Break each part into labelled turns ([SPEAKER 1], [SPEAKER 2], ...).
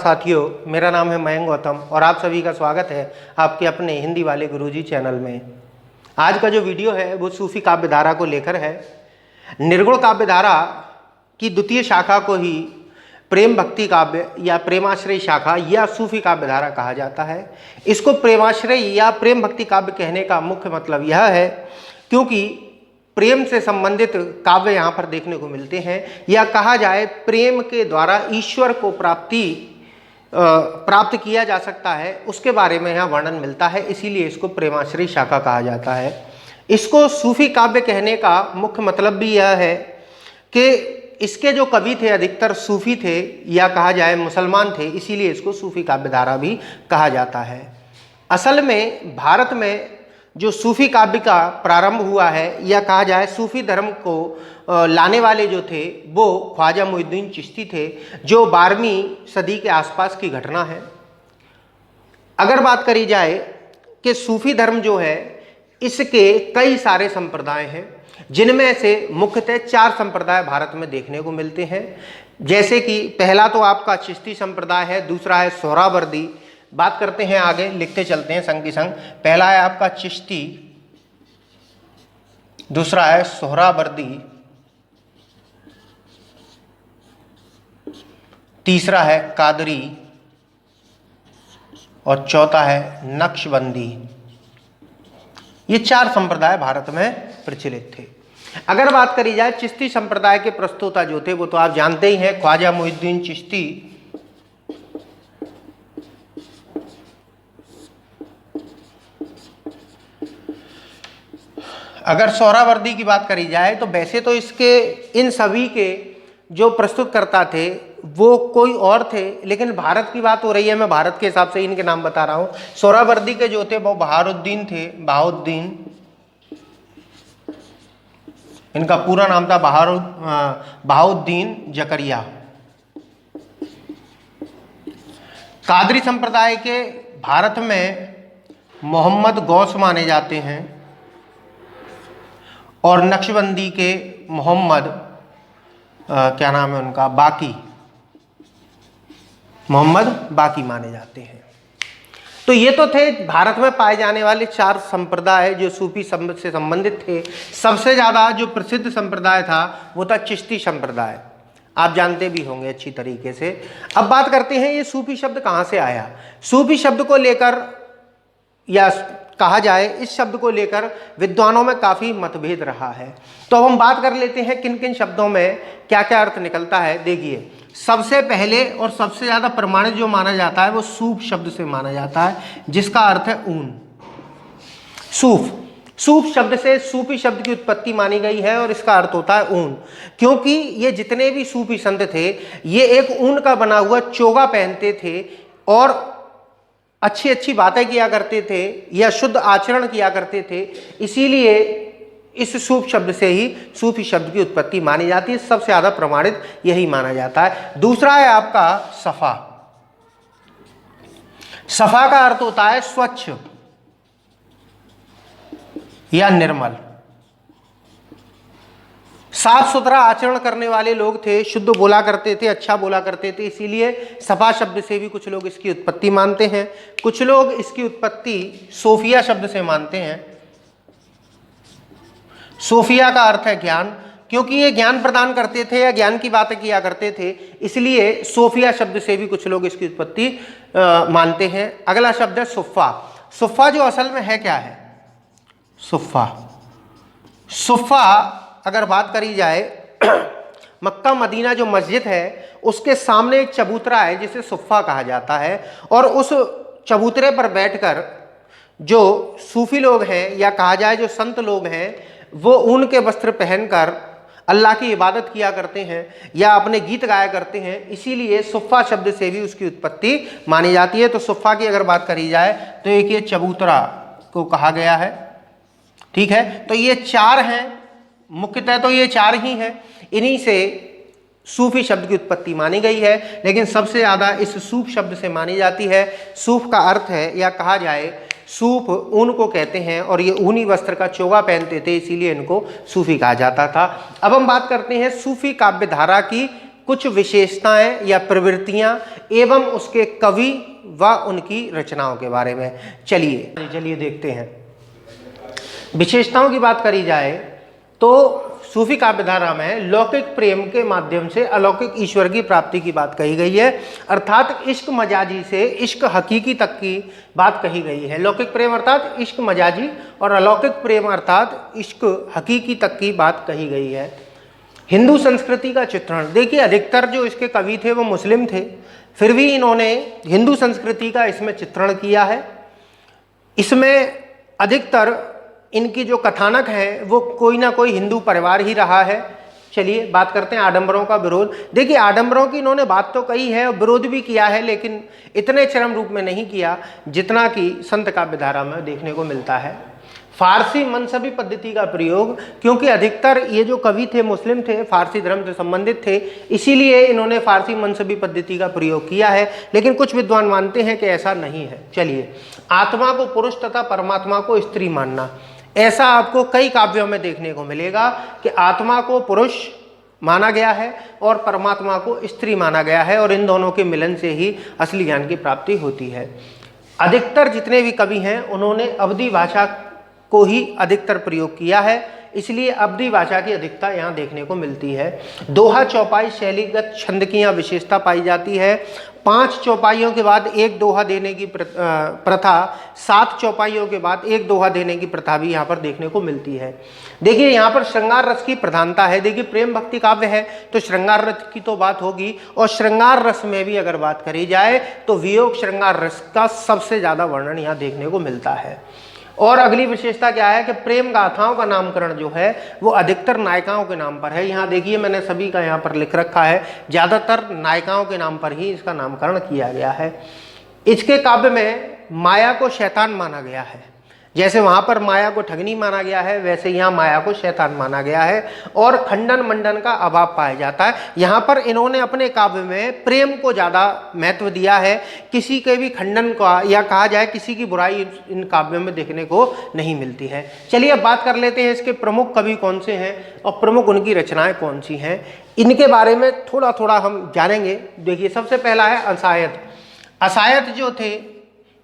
[SPEAKER 1] साथियों, मेरा नाम है मयंक गौतम और आप सभी का स्वागत है आपके अपने हिंदी वाले गुरुजी चैनल में। आज का जो वीडियो है वो सूफी काव्य धारा को लेकर है। निर्गुण काव्य धारा की द्वितीय शाखा को ही प्रेम भक्ति काव्य या प्रेमाश्रय शाखा या सूफी काव्य धारा कहा जाता है। इसको प्रेमाश्रय या प्रेम भक्ति काव्य कहने का मुख्य मतलब यह है क्योंकि प्रेम से संबंधित काव्य यहाँ पर देखने को मिलते हैं, या कहा जाए प्रेम के द्वारा ईश्वर को प्राप्त किया जा सकता है, उसके बारे में यहाँ वर्णन मिलता है, इसीलिए इसको प्रेमाश्रय शाखा कहा जाता है। इसको सूफी काव्य कहने का मुख्य मतलब भी यह है कि इसके जो कवि थे अधिकतर सूफी थे या कहा जाए मुसलमान थे, इसीलिए इसको सूफी काव्य धारा भी कहा जाता है। असल में भारत में जो सूफी काव्य का प्रारंभ हुआ है या कहा जाए सूफी धर्म को लाने वाले जो थे वो ख्वाजा मोइनुद्दीन चिश्ती थे, जो 12वीं सदी के आसपास की घटना है। अगर बात करी जाए कि सूफी धर्म जो है इसके कई सारे संप्रदाय हैं, जिनमें से मुख्यतः 4 संप्रदाय भारत में देखने को मिलते हैं। जैसे कि पहला तो आपका चिश्ती संप्रदाय है, दूसरा है सोहरावर्दी। बात करते हैं आगे, लिखते चलते हैं संग की संग। पहला है आपका चिश्ती, दूसरा है सोहरावर्दी, तीसरा है कादरी और चौथा है नक्शबंदी। ये 4 संप्रदाय भारत में प्रचलित थे। अगर बात करी जाए चिश्ती संप्रदाय के प्रस्तोता जो थे वो तो आप जानते ही हैं, ख्वाजा मोइनुद्दीन चिश्ती। अगर सोहरावर्दी की बात करी जाए तो वैसे तो इसके इन सभी के जो प्रस्तुतकर्ता थे वो कोई और थे, लेकिन भारत की बात हो रही है, मैं भारत के हिसाब से इनके नाम बता रहा हूँ। सोहरावर्दी के जो थे वो बहाउद्दीन थे, बहाउद्दीन। इनका पूरा नाम था बहाउद्दीन जकरिया। कादरी संप्रदाय के भारत में मोहम्मद गौस माने जाते हैं और नक्शबंदी के मोहम्मद क्या नाम है उनका, बाकी, मोहम्मद बाकी माने जाते हैं। तो ये तो थे भारत में पाए जाने वाले 4 संप्रदाय जो सूफी से संबंधित थे। सबसे ज़्यादा जो प्रसिद्ध संप्रदाय था वो था चिश्ती संप्रदाय, आप जानते भी होंगे अच्छी तरीके से। अब बात करते हैं ये सूफी शब्द कहाँ से आया। सूफी शब्द को लेकर या कहा जाए इस शब्द को लेकर विद्वानों में काफ़ी मतभेद रहा है। तो अब हम बात कर लेते हैं किन किन शब्दों में क्या क्या अर्थ निकलता है। देखिए, सबसे पहले और सबसे ज़्यादा प्रमाणित जो माना जाता है वो सूफ शब्द से माना जाता है, जिसका अर्थ है ऊन। सूफ शब्द से सूफी शब्द की उत्पत्ति मानी गई है और इसका अर्थ होता है ऊन, क्योंकि ये जितने भी सूफी संत थे ये एक ऊन का बना हुआ चोगा पहनते थे और अच्छी अच्छी बातें किया करते थे या शुद्ध आचरण किया करते थे, इसीलिए इस सूफ शब्द से ही सूफी शब्द की उत्पत्ति मानी जाती है। सबसे ज़्यादा प्रमाणित यही माना जाता है। दूसरा है आपका सफ़ा। सफ़ा का अर्थ होता है स्वच्छ या निर्मल। साफ सुथरा आचरण करने वाले लोग थे, शुद्ध बोला करते थे, अच्छा बोला करते थे, इसीलिए सफा शब्द से भी कुछ लोग इसकी उत्पत्ति मानते हैं। कुछ लोग इसकी उत्पत्ति सोफिया शब्द से मानते हैं। सोफिया का अर्थ है ज्ञान, क्योंकि ये ज्ञान प्रदान करते थे या ज्ञान की बातें किया करते थे, इसलिए सोफिया शब्द से भी कुछ लोग इसकी उत्पत्ति मानते हैं। अगला शब्द है सुफ़ा। सुफ़ा जो असल में है क्या है, सुफ़ा अगर बात करी जाए मक्का मदीना जो मस्जिद है उसके सामने एक चबूतरा है जिसे सुफ़ा कहा जाता है, और उस चबूतरे पर बैठकर जो सूफी लोग हैं या कहा जाए जो संत लोग हैं वो ऊन के वस्त्र पहनकर अल्लाह की इबादत किया करते हैं या अपने गीत गाया करते हैं, इसीलिए सुफ़ा शब्द से भी उसकी उत्पत्ति मानी जाती है। तो सुफ़ा की अगर बात करी जाए तो एक ये चबूतरा को कहा गया है, ठीक है। तो ये 4 हैं, मुख्यतः तो ये 4 ही हैं, इन्हीं से सूफी शब्द की उत्पत्ति मानी गई है, लेकिन सबसे ज़्यादा इस सूफ शब्द से मानी जाती है। सूफ का अर्थ है या कहा जाए सूफ ऊन को कहते हैं और ये ऊनी वस्त्र का चोगा पहनते थे, इसीलिए इनको सूफी कहा जाता था। अब हम बात करते हैं सूफी काव्य धारा की कुछ विशेषताएं या प्रवृत्तियां एवं उसके कवि व उनकी रचनाओं के बारे में। चलिए देखते हैं। विशेषताओं की बात करी जाए तो सूफी काव्यधारा में लौकिक प्रेम के माध्यम से अलौकिक ईश्वर की प्राप्ति की बात कही गई है, अर्थात इश्क मजाजी से इश्क हकीकी तक की बात कही गई है। लौकिक प्रेम अर्थात इश्क मजाजी और अलौकिक प्रेम अर्थात इश्क हकीकी तक की बात कही गई है। हिंदू संस्कृति का चित्रण, देखिए अधिकतर जो इसके कवि थे वो मुस्लिम थे, फिर भी इन्होंने हिंदू संस्कृति का इसमें चित्रण किया है। इसमें अधिकतर इनकी जो कथानक है वो कोई ना कोई हिंदू परिवार ही रहा है। चलिए बात करते हैं आडंबरों का विरोध। देखिए आडंबरों की इन्होंने बात तो कही है और विरोध भी किया है, लेकिन इतने चरम रूप में नहीं किया जितना कि संत काव्यधारा में देखने को मिलता है। फारसी मनसबी पद्धति का प्रयोग, क्योंकि अधिकतर ये जो कवि थे मुस्लिम थे, फारसी धर्म से संबंधित थे, इसीलिए इन्होंने फारसी मनसबी पद्धति का प्रयोग किया है, लेकिन कुछ विद्वान मानते हैं कि ऐसा नहीं है। चलिए, आत्मा को पुरुष तथा परमात्मा को स्त्री मानना, ऐसा आपको कई काव्यों में देखने को मिलेगा कि आत्मा को पुरुष माना गया है और परमात्मा को स्त्री माना गया है, और इन दोनों के मिलन से ही असली ज्ञान की प्राप्ति होती है। अधिकतर जितने भी कवि हैं उन्होंने अवधी भाषा को ही अधिकतर प्रयोग किया है, इसलिए अवधी भाषा की अधिकता यहाँ देखने को मिलती है। दोहा चौपाई शैलीगत छंद की यहाँ विशेषता पाई जाती है। 5 चौपाइयों के बाद एक दोहा देने की प्रथा, 7 चौपाइयों के बाद एक दोहा देने की प्रथा भी यहाँ पर देखने को मिलती है। देखिए यहाँ पर श्रृंगार रस की प्रधानता है। देखिए प्रेम भक्ति काव्य है तो श्रृंगार रस की तो बात होगी, और श्रृंगार रस में भी अगर बात करी जाए तो वियोग श्रृंगार रस का सबसे ज़्यादा वर्णन यहाँ देखने को मिलता है। और अगली विशेषता क्या है कि प्रेम गाथाओं का नामकरण जो है वो अधिकतर नायिकाओं के नाम पर है। यहाँ देखिए मैंने सभी का यहाँ पर लिख रखा है, ज़्यादातर नायिकाओं के नाम पर ही इसका नामकरण किया गया है। इसके काव्य में माया को शैतान माना गया है, जैसे वहाँ पर माया को ठगनी माना गया है, वैसे यहाँ माया को शैतान माना गया है, और खंडन मंडन का अभाव पाया जाता है। यहाँ पर इन्होंने अपने काव्य में प्रेम को ज़्यादा महत्व दिया है, किसी के भी खंडन का या कहा जाए किसी की बुराई इन काव्यों में देखने को नहीं मिलती है। चलिए अब बात कर लेते हैं इसके प्रमुख कवि कौन से हैं और प्रमुख उनकी रचनाएँ कौन सी हैं, इनके बारे में थोड़ा थोड़ा हम जानेंगे। देखिए सबसे पहला है असायत। असायत जो थे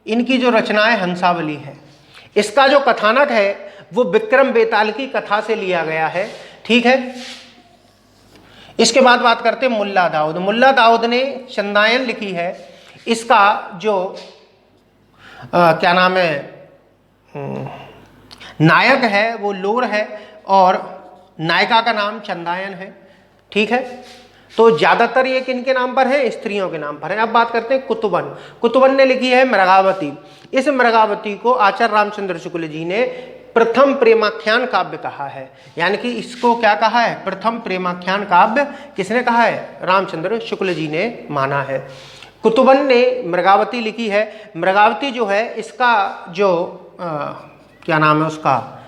[SPEAKER 1] इनकी जो रचनाएँ हंसावली है, इसका जो कथानक है वो विक्रम बेताल की कथा से लिया गया है, ठीक है। इसके बाद बात करते हैं मुल्ला दाऊद। मुल्ला दाऊद ने चंदायन लिखी है। इसका जो क्या नाम है, नायक है वो लोर है और नायिका का नाम चंदायन है, ठीक है। तो ज़्यादातर ये किनके नाम पर है, स्त्रियों के नाम पर है। अब बात करते हैं कुतुबन। कुतुबन ने लिखी है मृगावती। इस मृगावती को आचार्य रामचंद्र शुक्ल जी ने प्रथम प्रेमाख्यान काव्य कहा है, यानी कि इसको क्या कहा है, प्रथम प्रेमाख्यान काव्य किसने कहा है, रामचंद्र शुक्ल जी ने माना है। कुतुबन ने मृगावती लिखी है। मृगावती जो है इसका जो क्या नाम है उसका,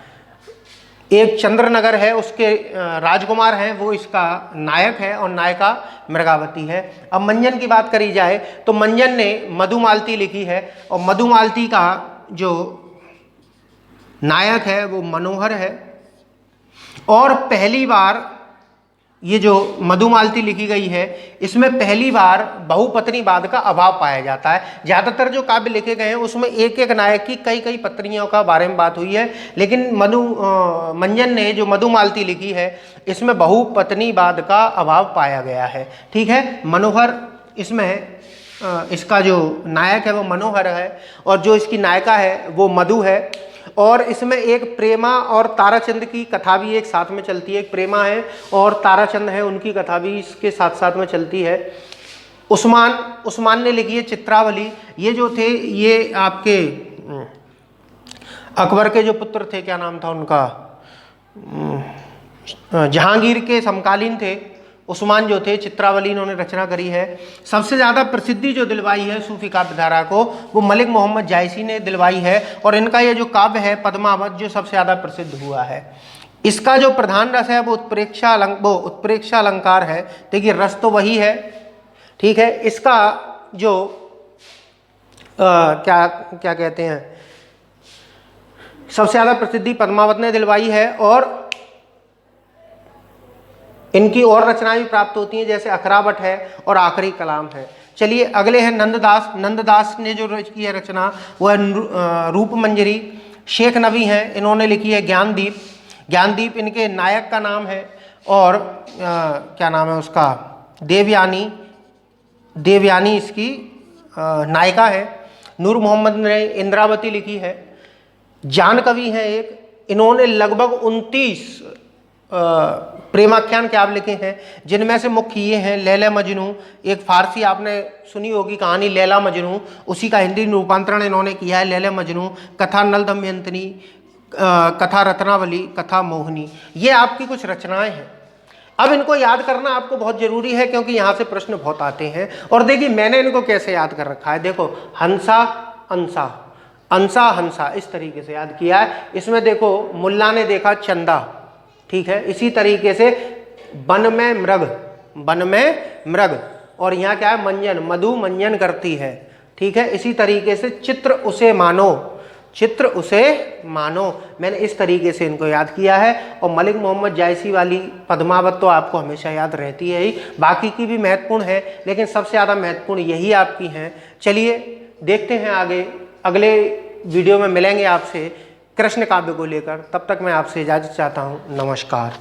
[SPEAKER 1] एक चंद्रनगर है उसके राजकुमार हैं, वो इसका नायक है और नायिका मृगावती है। अब मंजन की बात करी जाए तो मंजन ने मधुमालती लिखी है और मधुमालती का जो नायक है वो मनोहर है। और पहली बार ये जो मधुमालती लिखी गई है इसमें पहली बार बहुपत्नीवाद का अभाव पाया जाता है। ज़्यादातर जो काव्य लिखे गए हैं उसमें एक एक नायक की कई कई पत्नियों का बारे में बात हुई है, लेकिन मंजन ने जो मधुमालती लिखी है इसमें बहुपत्नीवाद का अभाव पाया गया है, ठीक है। मनोहर इसमें इसका जो नायक है वो मनोहर है और जो इसकी नायिका है वो मधु है। और इसमें एक प्रेमा और ताराचंद की कथा भी एक साथ में चलती है। एक प्रेमा है और ताराचंद है, उनकी कथा भी इसके साथ साथ में चलती है। उस्मान ने लिखी है चित्रावली। ये जो थे ये आपके अकबर के जो पुत्र थे, क्या नाम था उनका, जहांगीर के समकालीन थे। उस्मान जो थे चित्रावली इन्होंने रचना करी है। सबसे ज़्यादा प्रसिद्धि जो दिलवाई है सूफी काव्यधारा को वो मलिक मोहम्मद जायसी ने दिलवाई है, और इनका ये जो काव्य है पद्मावत जो सबसे ज़्यादा प्रसिद्ध हुआ है। इसका जो प्रधान रस है वो उत्प्रेक्षा अलंकार है। देखिए रस तो वही है, ठीक है। इसका जो क्या कहते हैं, सबसे ज़्यादा प्रसिद्धि पद्मावत ने दिलवाई है। और इनकी और रचनाएं भी प्राप्त होती हैं, जैसे अखरावट है और आखिरी कलाम है। चलिए अगले हैं नंददास। नंददास ने जो की है रचना वो है रूप मंजरी। शेख नबी हैं, इन्होंने लिखी है ज्ञानदीप। ज्ञानदीप इनके नायक का नाम है, और क्या नाम है उसका, देवयानी, देवयानी इसकी नायिका है। नूर मोहम्मद ने इंद्रावती लिखी है। जान कवि हैं एक, इन्होंने लगभग 29 प्रेमाख्यान काव्य लिखे हैं, जिनमें से मुख्य ये हैं लैला मजनू। एक फारसी आपने सुनी होगी कहानी लैला मजनू, उसी का हिंदी रूपांतरण इन्होंने किया है लैला मजनू। कथा नल दमयंती, कथा रत्नावली, कथा मोहिनी, ये आपकी कुछ रचनाएं हैं। अब इनको याद करना आपको बहुत जरूरी है, क्योंकि यहाँ से प्रश्न बहुत आते हैं। और देखिए मैंने इनको कैसे याद कर रखा है, देखो हंसा अंसा, अंसा हंसा, इस तरीके से याद किया है। इसमें देखो मुल्ला ने देखा चंदा, ठीक है, इसी तरीके से वन में मृग, वन में मृग, और यहाँ क्या है मंजन, मधु मंजन करती है, ठीक है। इसी तरीके से चित्र उसे मानो, चित्र उसे मानो, मैंने इस तरीके से इनको याद किया है। और मलिक मोहम्मद जायसी वाली पद्मावत तो आपको हमेशा याद रहती है ही, बाकी की भी महत्वपूर्ण है, लेकिन सबसे ज़्यादा महत्वपूर्ण यही आपकी हैं। चलिए देखते हैं आगे, अगले वीडियो में मिलेंगे आपसे कृष्ण काव्य को लेकर। तब तक मैं आपसे इजाज़त चाहता हूँ। नमस्कार।